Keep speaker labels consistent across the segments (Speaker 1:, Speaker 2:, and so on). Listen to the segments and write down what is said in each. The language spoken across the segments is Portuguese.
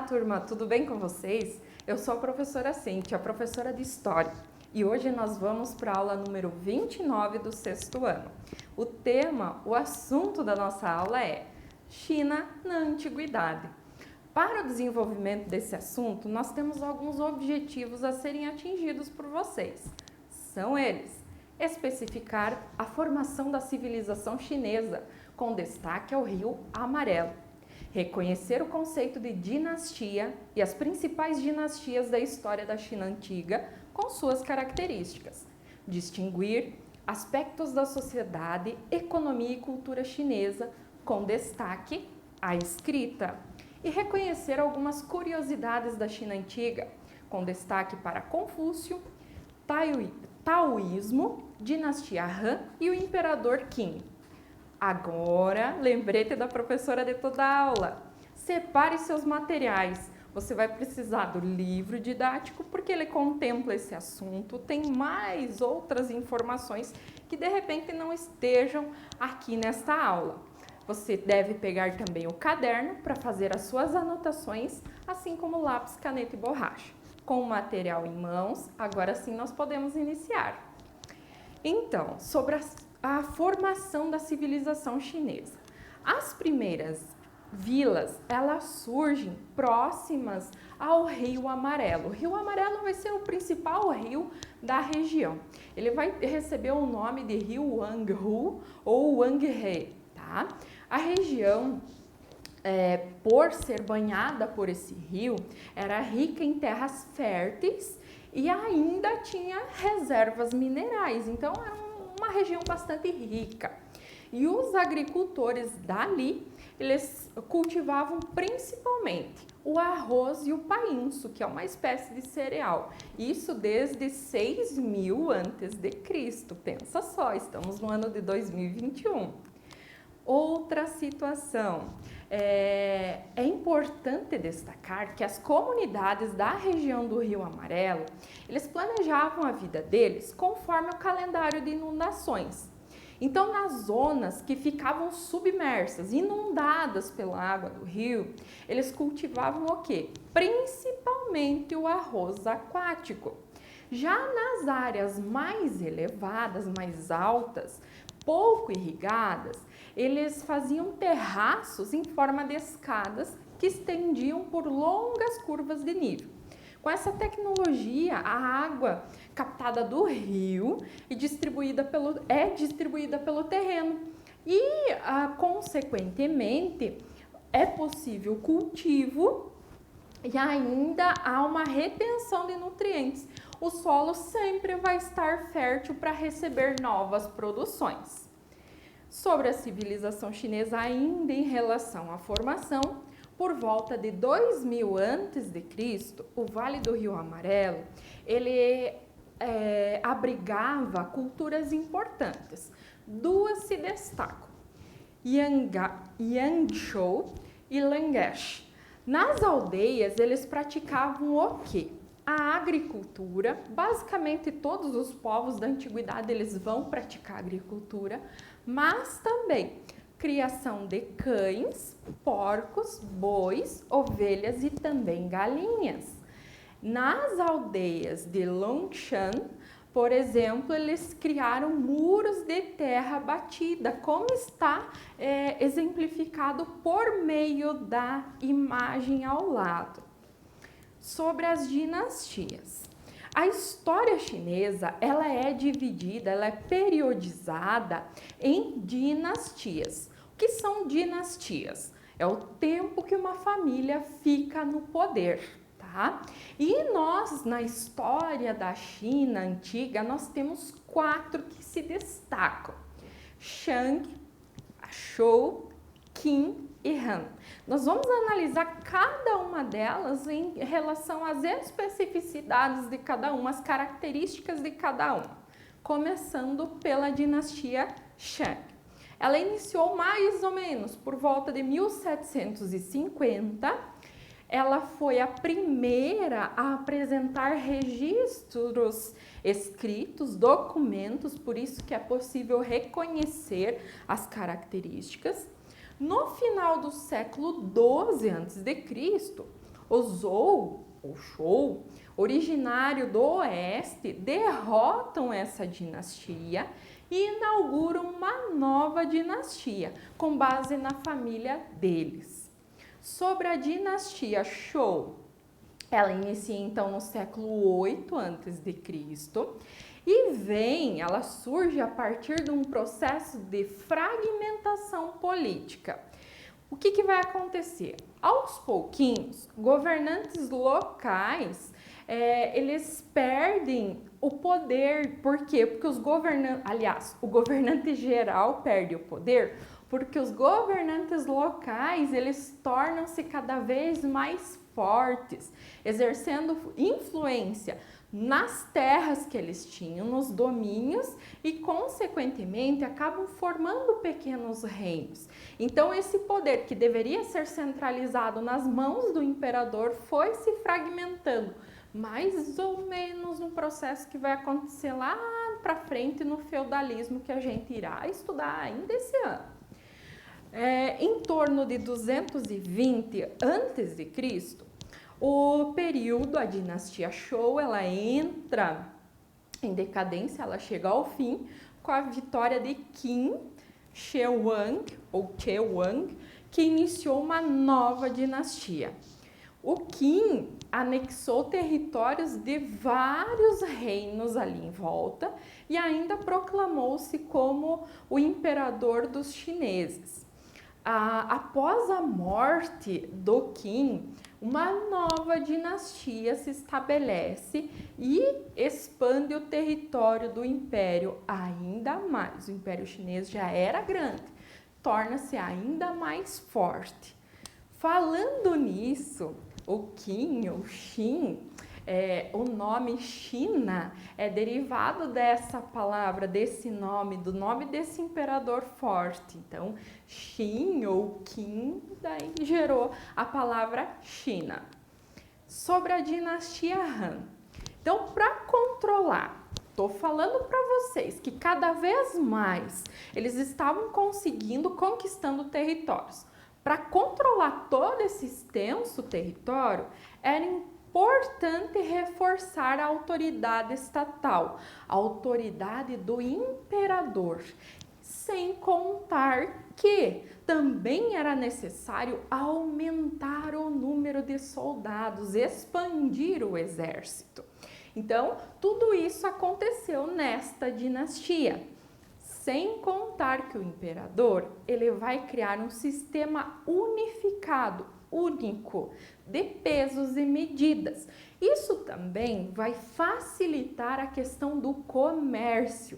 Speaker 1: turma, tudo bem com vocês? Eu sou a professora Cíntia, a professora de História, e hoje nós vamos para a aula número 29 do sexto ano. O assunto da nossa aula é China na Antiguidade. Para o desenvolvimento desse assunto, nós temos alguns objetivos a serem atingidos por vocês. São eles: especificar a formação da civilização chinesa, com destaque ao Rio Amarelo. Reconhecer o conceito de dinastia e as principais dinastias da história da China antiga com suas características. Distinguir aspectos da sociedade, economia e cultura chinesa, com destaque à escrita. E reconhecer algumas curiosidades da China antiga, com destaque para Confúcio, Taoísmo, dinastia Han e o imperador Qin. Agora, lembrete da professora de toda a aula. Separe seus materiais. Você vai precisar do livro didático, porque ele contempla esse assunto, tem mais outras informações que de repente não estejam aqui nesta aula. Você deve pegar também o caderno para fazer as suas anotações, assim como lápis, caneta e borracha. Com o material em mãos, agora sim nós podemos iniciar. Então, sobre a formação da civilização chinesa. As primeiras vilas, elas surgem próximas ao Rio Amarelo. O Rio Amarelo vai ser o principal rio da região. Ele vai receber o nome de Rio Wanghu ou Wanghe, tá? A região, por ser banhada por esse rio, era rica em terras férteis e ainda tinha reservas minerais, então era uma região bastante rica. E os agricultores dali, eles cultivavam principalmente o arroz e o painço, que é uma espécie de cereal. Isso desde 6.000 a.C. Pensa só, estamos no ano de 2021. Outra situação, é importante destacar que as comunidades da região do Rio Amarelo, eles planejavam a vida deles conforme o calendário de inundações. Então, nas zonas que ficavam submersas, inundadas pela água do rio, eles cultivavam o quê? Principalmente o arroz aquático. Já nas áreas mais elevadas, mais altas, pouco irrigadas, eles faziam terraços em forma de escadas que estendiam por longas curvas de nível. Com essa tecnologia, a água captada do rio é distribuída pelo terreno e, consequentemente, é possível o cultivo e ainda há uma retenção de nutrientes. O solo sempre vai estar fértil para receber novas produções. Sobre a civilização chinesa, ainda em relação à formação, por volta de 2000 a.C., o Vale do Rio Amarelo, ele abrigava culturas importantes. Duas se destacam: Yangzhou e Langesh. Nas aldeias, eles praticavam o quê? A agricultura. Basicamente, todos os povos da antiguidade, eles vão praticar agricultura, mas também criação de cães, porcos, bois, ovelhas e também galinhas. Nas aldeias de Longshan, por exemplo, eles criaram muros de terra batida, como está exemplificado por meio da imagem ao lado. Sobre as dinastias. A história chinesa, ela é dividida, ela é periodizada em dinastias. O que são dinastias? É o tempo que uma família fica no poder, tá? E nós, na história da China antiga, nós temos 4 que se destacam: Shang, Zhou, Qin e Han. Nós vamos analisar cada uma delas em relação às especificidades de cada uma, as características de cada uma. Começando pela dinastia Shang. Ela iniciou mais ou menos por volta de 1750. Ela foi a primeira a apresentar registros escritos, documentos, por isso que é possível reconhecer as características. No final do século XII a.C., Os Zhou, ou Shou, originário do oeste, derrotam essa dinastia e inauguram uma nova dinastia, com base na família deles. Sobre a dinastia Shou, ela inicia então no século 8 a.C. e ela surge a partir de um processo de fragmentação política. O que vai acontecer? Aos pouquinhos, governantes locais, eles perdem o poder. Por quê? Porque o governante geral perde o poder, porque os governantes locais, eles tornam-se cada vez mais fortes, exercendo influência nas terras que eles tinham, nos domínios e, consequentemente, acabam formando pequenos reinos. Então, esse poder que deveria ser centralizado nas mãos do imperador foi se fragmentando, mais ou menos no processo que vai acontecer lá para frente no feudalismo, que a gente irá estudar ainda esse ano. Em torno de 220 a.C., o período, a dinastia Shou, ela entra em decadência, ela chega ao fim com a vitória de Qin Shi Huang, que iniciou uma nova dinastia. O Qin anexou territórios de vários reinos ali em volta e ainda proclamou-se como o imperador dos chineses. Após a morte do Qin, uma nova dinastia se estabelece e expande o território do império ainda mais. O império chinês já era grande, torna-se ainda mais forte. Falando nisso, o Qin, ou Xin, o nome China é derivado dessa palavra, desse nome, do nome desse imperador forte. Então, Xin ou Qin, daí gerou a palavra China. Sobre a dinastia Han. Então, para controlar, estou falando para vocês que cada vez mais eles estavam conquistando territórios. Para controlar todo esse extenso território, era importante reforçar a autoridade estatal, a autoridade do imperador, sem contar que também era necessário aumentar o número de soldados, expandir o exército. Então, tudo isso aconteceu nesta dinastia. Sem contar que o imperador, ele vai criar um sistema unificado, único, de pesos e medidas. Isso também vai facilitar a questão do comércio,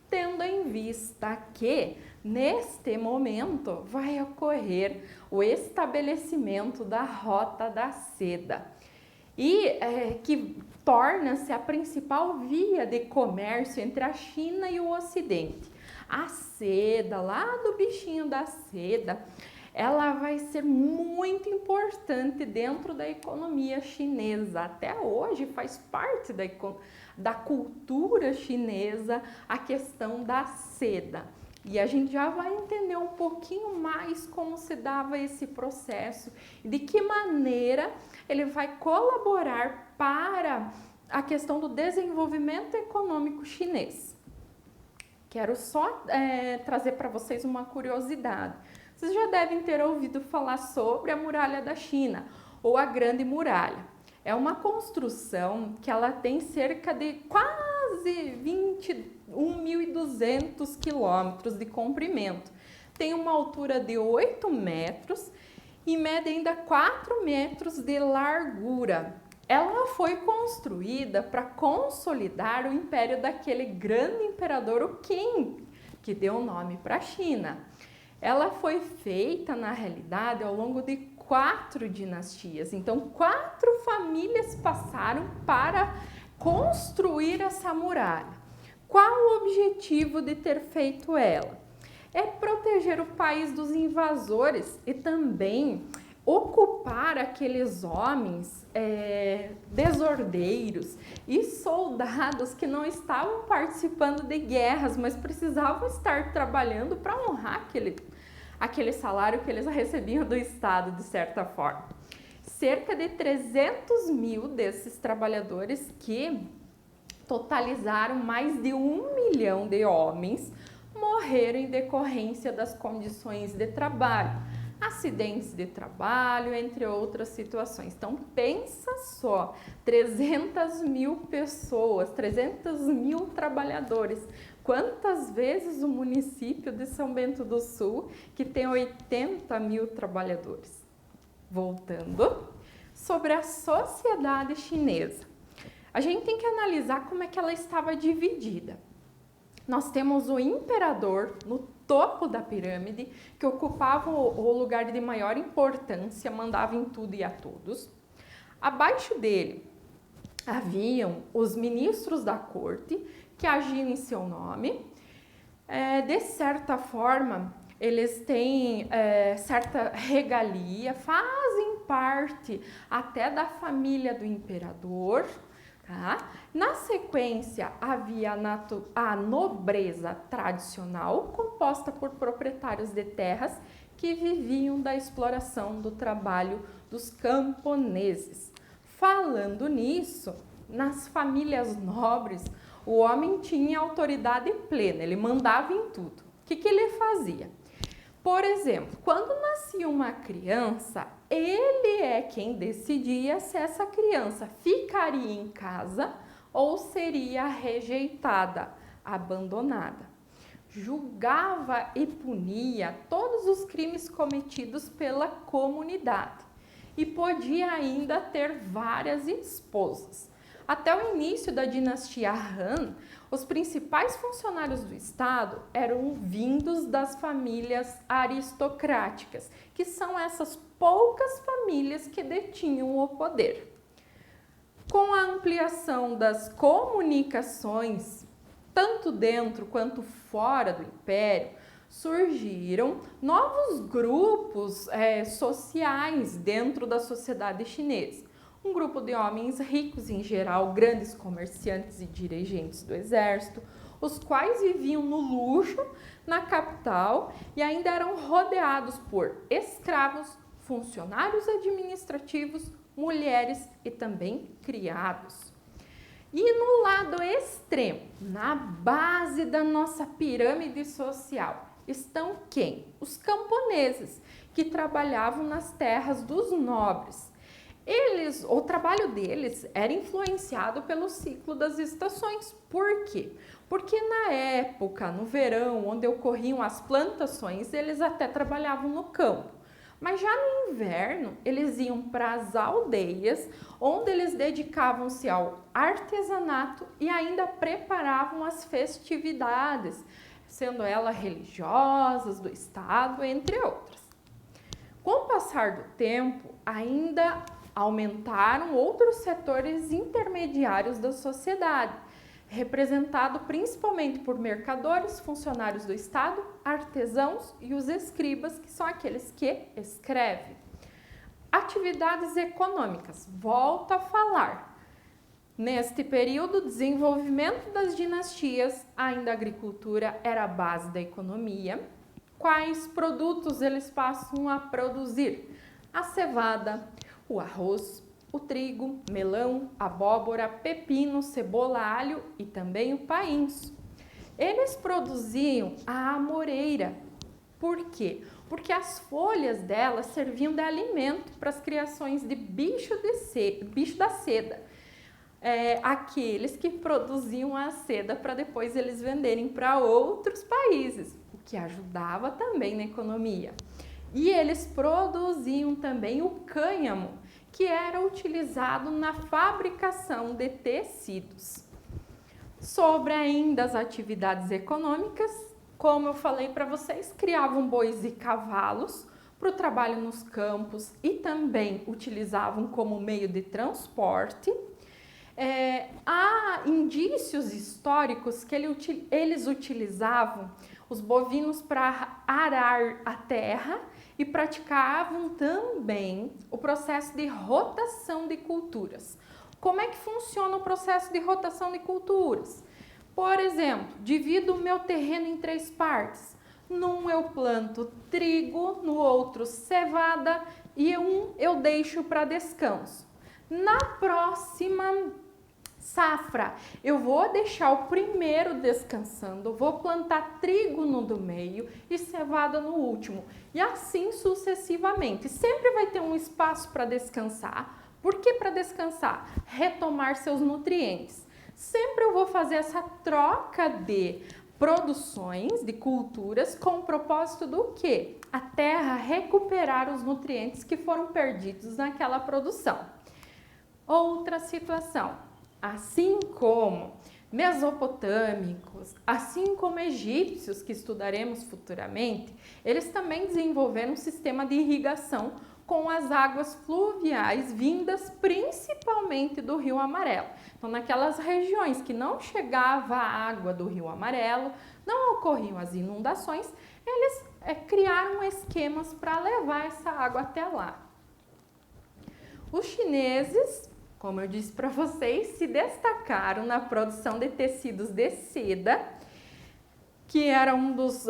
Speaker 1: tendo em vista que, neste momento, vai ocorrer o estabelecimento da Rota da Seda, que torna-se a principal via de comércio entre a China e o Ocidente. A seda, lá do bichinho da seda, ela vai ser muito importante dentro da economia chinesa. Até hoje faz parte da cultura chinesa a questão da seda. E a gente já vai entender um pouquinho mais como se dava esse processo e de que maneira ele vai colaborar para a questão do desenvolvimento econômico chinês. Quero só trazer para vocês uma curiosidade. Vocês já devem ter ouvido falar sobre a Muralha da China, ou a Grande Muralha. É uma construção que ela tem cerca de quase 21.200 quilômetros de comprimento. Tem uma altura de 8 metros e mede ainda 4 metros de largura. Ela foi construída para consolidar o império daquele grande imperador, o Qin, que deu o nome para a China. Ela foi feita, na realidade, ao longo de 4 dinastias. Então, 4 famílias passaram para construir essa muralha. Qual o objetivo de ter feito ela? É proteger o país dos invasores e também ocupar aqueles homens desordeiros e soldados que não estavam participando de guerras, mas precisavam estar trabalhando para honrar aquele salário que eles recebiam do Estado, de certa forma. cerca de 300 mil desses trabalhadores, que totalizaram mais de 1 milhão de homens, morreram em decorrência das condições de trabalho, acidentes de trabalho, entre outras situações. Então, pensa só, 300 mil pessoas, 300 mil trabalhadores. Quantas vezes o município de São Bento do Sul, que tem 80 mil trabalhadores? Voltando, sobre a sociedade chinesa. A gente tem que analisar como é que ela estava dividida. Nós temos o imperador no topo da pirâmide, que ocupava o lugar de maior importância, mandava em tudo e a todos. Abaixo dele haviam os ministros da corte, que agiam em seu nome. De certa forma, eles têm certa regalia, fazem parte até da família do imperador. Tá? Na sequência, havia a nobreza tradicional, composta por proprietários de terras que viviam da exploração do trabalho dos camponeses. Falando nisso, nas famílias nobres, o homem tinha autoridade plena, ele mandava em tudo. O que ele fazia? Por exemplo, quando nascia uma criança, ele é quem decidia se essa criança ficaria em casa ou seria rejeitada, abandonada. Julgava e punia todos os crimes cometidos pela comunidade e podia ainda ter várias esposas. Até o início da dinastia Han, os principais funcionários do Estado eram vindos das famílias aristocráticas, que são essas poucas famílias que detinham o poder. Com a ampliação das comunicações, tanto dentro quanto fora do Império, surgiram novos grupos sociais dentro da sociedade chinesa. Um grupo de homens ricos, em geral, grandes comerciantes e dirigentes do exército, os quais viviam no luxo na capital e ainda eram rodeados por escravos, funcionários administrativos, mulheres e também criados. E no lado extremo, na base da nossa pirâmide social, estão quem? Os camponeses, que trabalhavam nas terras dos nobres. O trabalho deles era influenciado pelo ciclo das estações. Por quê? Porque na época, no verão, onde ocorriam as plantações, eles até trabalhavam no campo. Mas já no inverno, eles iam para as aldeias, onde eles dedicavam-se ao artesanato e ainda preparavam as festividades, sendo elas religiosas, do estado, entre outras. Com o passar do tempo, ainda aumentaram outros setores intermediários da sociedade, representado principalmente por mercadores, funcionários do Estado, artesãos e os escribas, que são aqueles que escrevem. Atividades econômicas, volto a falar. Neste período, o desenvolvimento das dinastias, ainda a agricultura era a base da economia. Quais produtos eles passam a produzir? A cevada, o arroz, o trigo, melão, abóbora, pepino, cebola, alho e também o painço. Eles produziam a amoreira. Por quê? Porque as folhas dela serviam de alimento para as criações de bicho da seda. Aqueles que produziam a seda para depois eles venderem para outros países, o que ajudava também na economia. E eles produziam também o cânhamo, que era utilizado na fabricação de tecidos. Sobre ainda as atividades econômicas, como eu falei para vocês, criavam bois e cavalos para o trabalho nos campos e também utilizavam como meio de transporte. Há indícios históricos que eles utilizavam os bovinos para arar a terra e praticavam também o processo de rotação de culturas. Como é que funciona o processo de rotação de culturas? Por exemplo, divido o meu terreno em 3 partes. Num eu planto trigo, no outro cevada e um eu deixo para descanso. Na próxima safra, eu vou deixar o primeiro descansando, vou plantar trigo no do meio e cevada no último. E assim sucessivamente. Sempre vai ter um espaço para descansar. Por que para descansar? Retomar seus nutrientes. Sempre eu vou fazer essa troca de produções, de culturas, com o propósito do quê? A terra recuperar os nutrientes que foram perdidos naquela produção. Outra situação, assim como mesopotâmicos, assim como egípcios, que estudaremos futuramente, eles também desenvolveram um sistema de irrigação com as águas fluviais vindas principalmente do Rio Amarelo. Então, naquelas regiões que não chegava a água do Rio Amarelo, não ocorriam as inundações, eles criaram esquemas para levar essa água até lá. Os chineses, como eu disse para vocês, se destacaram na produção de tecidos de seda, que era um dos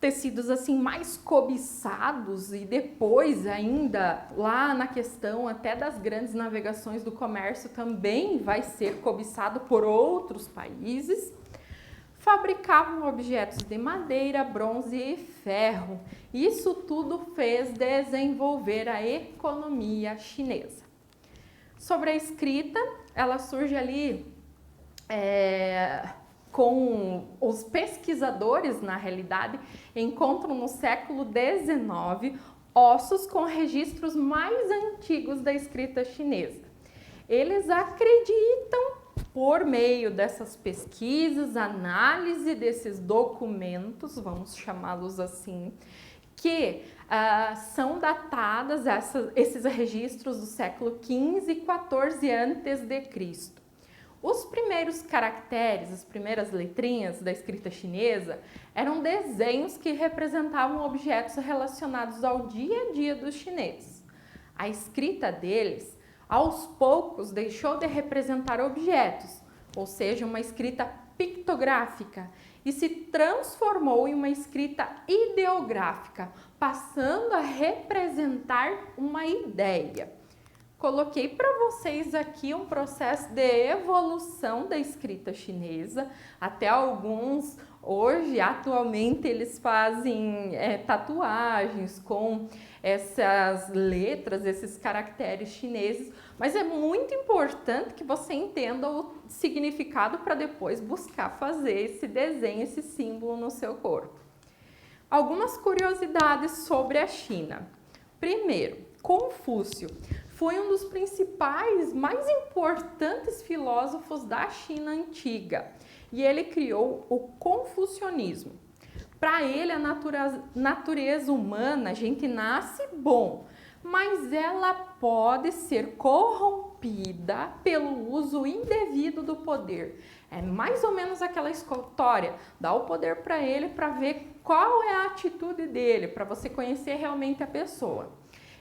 Speaker 1: tecidos assim mais cobiçados, e depois ainda lá na questão até das grandes navegações do comércio também vai ser cobiçado por outros países. Fabricavam objetos de madeira, bronze e ferro. Isso tudo fez desenvolver a economia chinesa. Sobre a escrita, ela surge ali com os pesquisadores, na realidade, encontram no século XIX ossos com registros mais antigos da escrita chinesa. Eles acreditam, por meio dessas pesquisas, análise desses documentos, vamos chamá-los assim, que são datadas esses registros do século XV e XIV a.C. Os primeiros caracteres, as primeiras letrinhas da escrita chinesa eram desenhos que representavam objetos relacionados ao dia a dia dos chineses. A escrita deles, aos poucos, deixou de representar objetos, ou seja, uma escrita pictográfica, e se transformou em uma escrita ideográfica, passando a representar uma ideia. Coloquei para vocês aqui um processo de evolução da escrita chinesa. Até alguns, hoje, atualmente, eles fazem tatuagens com essas letras, esses caracteres chineses. Mas é muito importante que você entenda o significado para depois buscar fazer esse desenho, esse símbolo no seu corpo. Algumas curiosidades sobre a China. Primeiro, Confúcio foi um dos principais, mais importantes filósofos da China antiga, e ele criou o confucionismo. Para ele, a natureza humana, a gente nasce bom, mas ela pode ser corrompida pelo uso indevido do poder. É mais ou menos aquela história, dá o poder para ele para ver qual é a atitude dele, para você conhecer realmente a pessoa.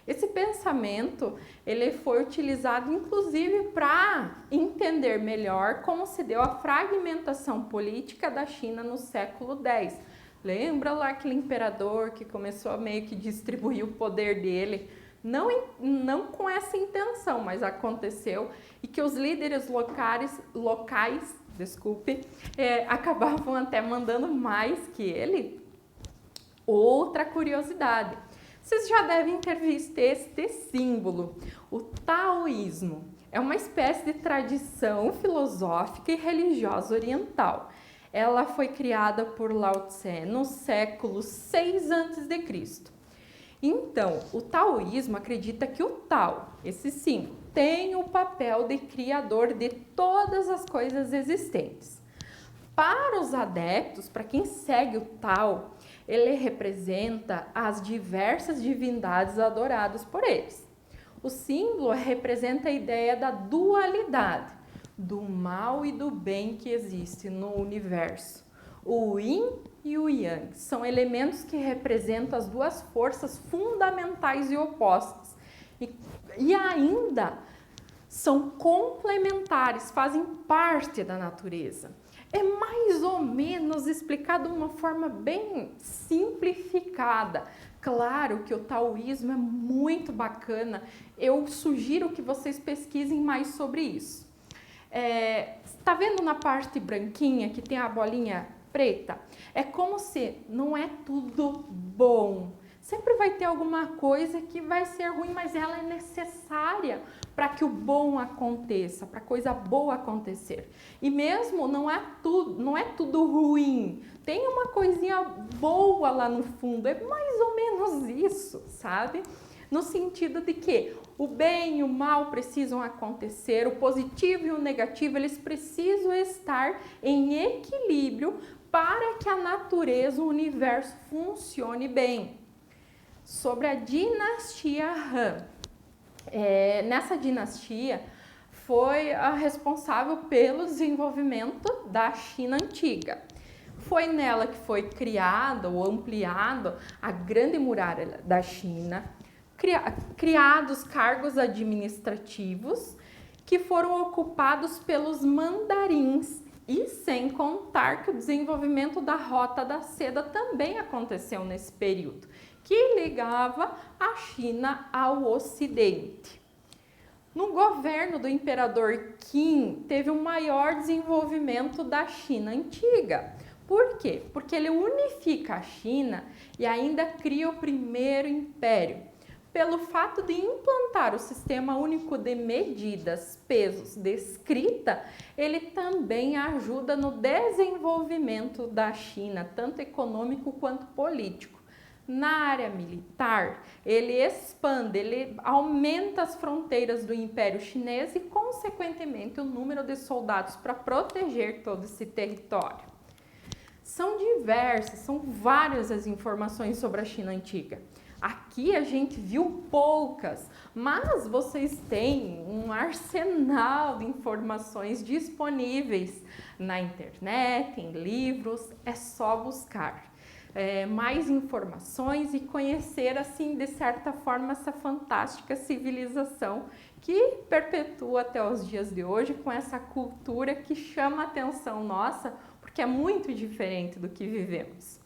Speaker 1: Esse pensamento, ele foi utilizado inclusive para entender melhor como se deu a fragmentação política da China no século X. Lembra lá aquele imperador que começou a meio que distribuir o poder dele? Não com essa intenção, mas aconteceu, e que os líderes locais, acabavam até mandando mais que ele. Outra curiosidade. Vocês já devem ter visto este símbolo, o taoísmo. É uma espécie de tradição filosófica e religiosa oriental. Ela foi criada por Lao Tse no século 6 a.C. Então, o taoísmo acredita que o Tao, esse símbolo, tem o papel de criador de todas as coisas existentes. Para os adeptos, para quem segue o Tao, ele representa as diversas divindades adoradas por eles. O símbolo representa a ideia da dualidade, do mal e do bem que existe no universo. O Yin e o Yang são elementos que representam as duas forças fundamentais e opostas. E ainda são complementares, fazem parte da natureza. É mais ou menos explicado de uma forma bem simplificada. Claro que o taoísmo é muito bacana, eu sugiro que vocês pesquisem mais sobre isso. Tá vendo na parte branquinha que tem a bolinha preta? É como se não é tudo bom. Sempre vai ter alguma coisa que vai ser ruim, mas ela é necessária para que o bom aconteça, para a coisa boa acontecer. E mesmo não é tudo ruim. Tem uma coisinha boa lá no fundo, é mais ou menos isso, sabe? No sentido de que o bem e o mal precisam acontecer, o positivo e o negativo, eles precisam estar em equilíbrio para que a natureza, o universo funcione bem. Sobre a dinastia Han. Nessa dinastia foi a responsável pelo desenvolvimento da China antiga. Foi nela que foi criada ou ampliada a Grande Muralha da China, criados cargos administrativos que foram ocupados pelos mandarins, e sem contar que o desenvolvimento da Rota da Seda também aconteceu nesse período, que ligava a China ao Ocidente. No governo do imperador Qin, teve o maior desenvolvimento da China antiga. Por quê? Porque ele unifica a China e ainda cria o primeiro império. Pelo fato de implantar o sistema único de medidas, pesos, de escrita, ele também ajuda no desenvolvimento da China, tanto econômico quanto político. Na área militar, ele expande, ele aumenta as fronteiras do Império Chinês e, consequentemente, o número de soldados para proteger todo esse território. São diversas, são várias as informações sobre a China antiga. Aqui a gente viu poucas, mas vocês têm um arsenal de informações disponíveis na internet, em livros, é só buscar mais informações e conhecer, assim, de certa forma, essa fantástica civilização que perpetua até os dias de hoje com essa cultura que chama a atenção nossa, porque é muito diferente do que vivemos.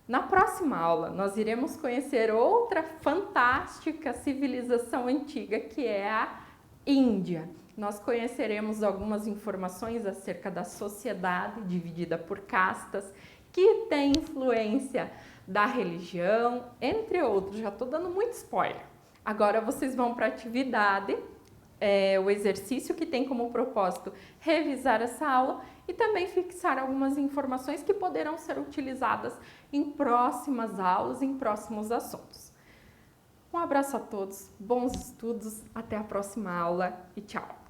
Speaker 1: Na próxima aula, nós iremos conhecer outra fantástica civilização antiga, que é a Índia. Nós conheceremos algumas informações acerca da sociedade dividida por castas, que tem influência da religião, entre outros. Já estou dando muito spoiler. Agora vocês vão para a atividade, o exercício que tem como propósito revisar essa aula e também fixar algumas informações que poderão ser utilizadas em próximas aulas, em próximos assuntos. Um abraço a todos, bons estudos, até a próxima aula e tchau!